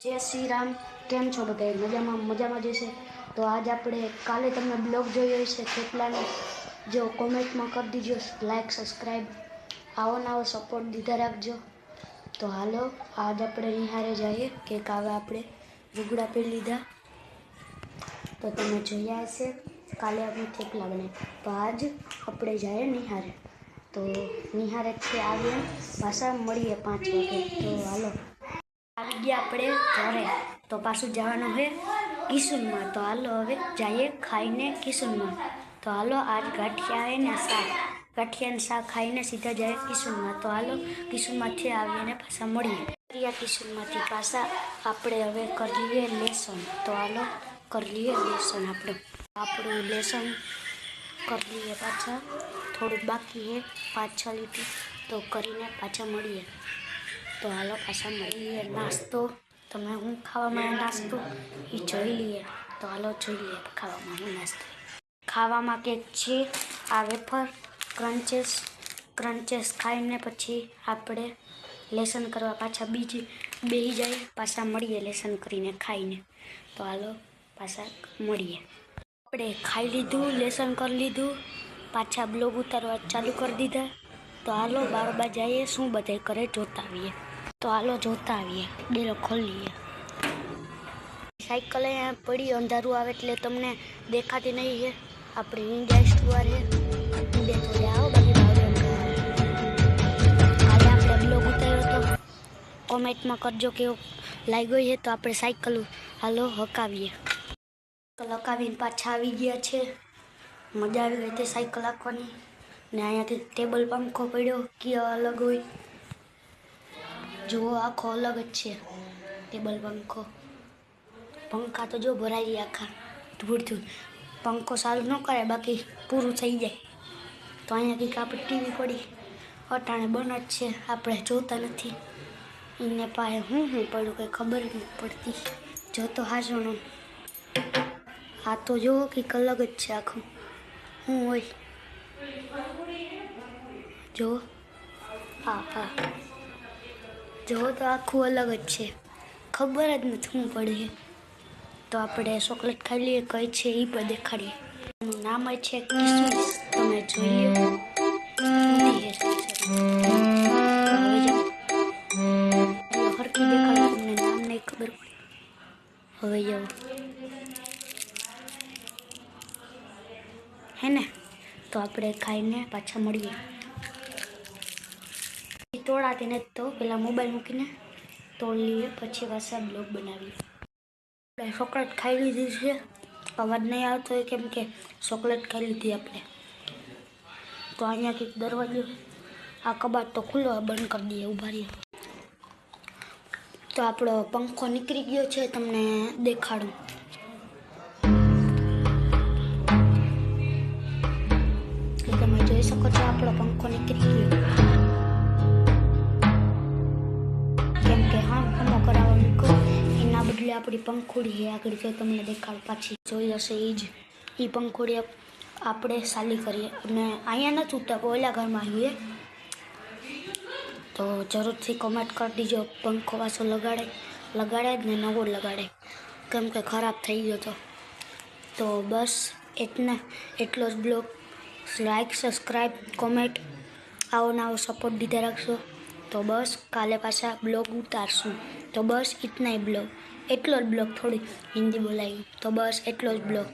जय श्री राम। केम छो बधाई? मजामां जशे। तो आज आपणे काले तमने ब्लॉग जोयो हशे तेटलाने जो कॉमेंट में कर दीजो, लाइक सब्सक्राइब, आवो नवो सपोर्ट दीधा राखजो। तो हालो आज आपणे निहारे जाइए के कावे आपणे रुगड़ा पी लीधा। तो तमे जोया हशे काले आपणे थेपला बनाव्या। तो आज आपणे जाइए निहारे। तो निहारे थी आवीए पाछा मळीए 5 वागे। तो हालो આવી ગયા આપણે ઘરે। તો પાછું જવાનું છે કિશનમાં। તો હાલો હવે જઈએ ખાઈને કિશનમાં। તો હાલો આજ ગાંઠિયા હે ને શાક, ગાંઠિયાને શાક ખાઈને સીધા જાય કિશનમાં। તો હાલો કિશનમાંથી આવીને પાછા મળીએ। કિશનમાંથી પાછા આપણે હવે કરી લઈએ લેસન। તો હાલો કરી લઈએ લેસન। આપણું લેસન કરી લઈએ પાછા। થોડુંક બાકી છે 5-6 લીટી। તો કરીને પાછા મળીએ। तो हालो पाछा मळीए। नास्तो तमे हूँ खावामां नास्तो ई जोई लीए। तो हालो जोई लीए खावामां हूँ नास्तो। खावामां केक छे आ वेफर क्रंचेस खाईने पछी आपणे लेसन करवा पाछा बेही जाए। पाछा मळीए लेसन करीने खाईने। तो हालो पाछा मळीए। आपणे खाई लीधुं, लेसन कर लीधुं, पाछा ब्लॉग उतारवा चालू कर दीधा। तो हालो बार जाइए शुं बधाई करे जोता आवीए। तो हालो जोता आवीए। डेलो खोलीए। साइकल अहींया पड़ी, अंधारू आवे એટલે તમને દેખાતી નહીં છે। આપણી इंडिया स्टोर है, इंडिया तो जाओ बाकी भावनगर। काले આપણે બ્લોગ ઉતાર્યો તો કોમેન્ટમાં કરજો કેવો લાગ્યો છે। તો આપણે સાયકલ હાલો હકાવીએ। સાયકલ હકાવીને પાછા આવી ગયા છે। મજા આવી ગઈ તે સાયકલ હાંકવાની। ને અહીંયાથી ટેબલ પંખો પડ્યો કે અલગ હોય जो आखो अलग है। टेबल पंखा तो जो भराई आखा धूड़ पंखो चालू न करे बाकी पूरू थी जाए। तो अँ आप टीवी पड़ी अटाणे बन ज आप जोता नहीं। इने पाए हूँ पड़ू कई खबर नहीं पड़ती। जो तो हाजणो आ तो जो कंईक अलग है आखू हूँ हो जो हाँ हाँ जो तो आखू अलग है खबर ज नहीं शू पड़े। तो आपणे चॉकलेट खाई लीए कई है ई पर देखाड़ीए। नाम है किशमिश। तमे जोई लो हरखी देखाड़ो तमने नाम नहीं खबर पड़ी। हवे जो है ने। तो आपणे खाईने पाछा मळीए। तोड़ाती नहीं तो पेला मोबाइल मूकीने तोड़ लीए पछी पाछा ब्लॉग बनावीए। चॉकलेट खाई लीधी है। अवाज नहीं आवतो है केम के चॉकलेट खाई लीधी आपणे। तो अहींया कंईक दरवाजो आ कबाट तो खुलो बंद कर दीए। उभा रहीए। तो आपणो पंखो निकળી गयो छे तमने देखाडું। તમે જોઈ શકો છો આપણો પંખો નીકળી ગયો। કેમ કે હા હમો કરાવવા મૂકો એના બદલે આપણી પંખોડી છે આગળ જો તમને દેખાડું પાછી જોઈ હશે એ પંખોડી આપણે સાલી કરીએ। અને અહીંયા નથી ઉતરતા ઓલા ઘરમાં આવીએ। તો જરૂરથી કમેન્ટ કરી દીજો પંખો પાછો લગાડે જ ને નવો લગાડે કેમ કે ખરાબ થઈ ગયો તો બસ એટલો જ બ્લોગ। लाइक सब्सक्राइब कॉमेंट आओ नवो सपोर्ट दीधा रखो। तो बस काले पाछा ब्लॉग उतारशूँ। तो बस इतना ही ब्लॉग एटलो ज ब्लॉग थोड़ी हिंदी बोलाई। तो बस एटलो ज ब्लॉग।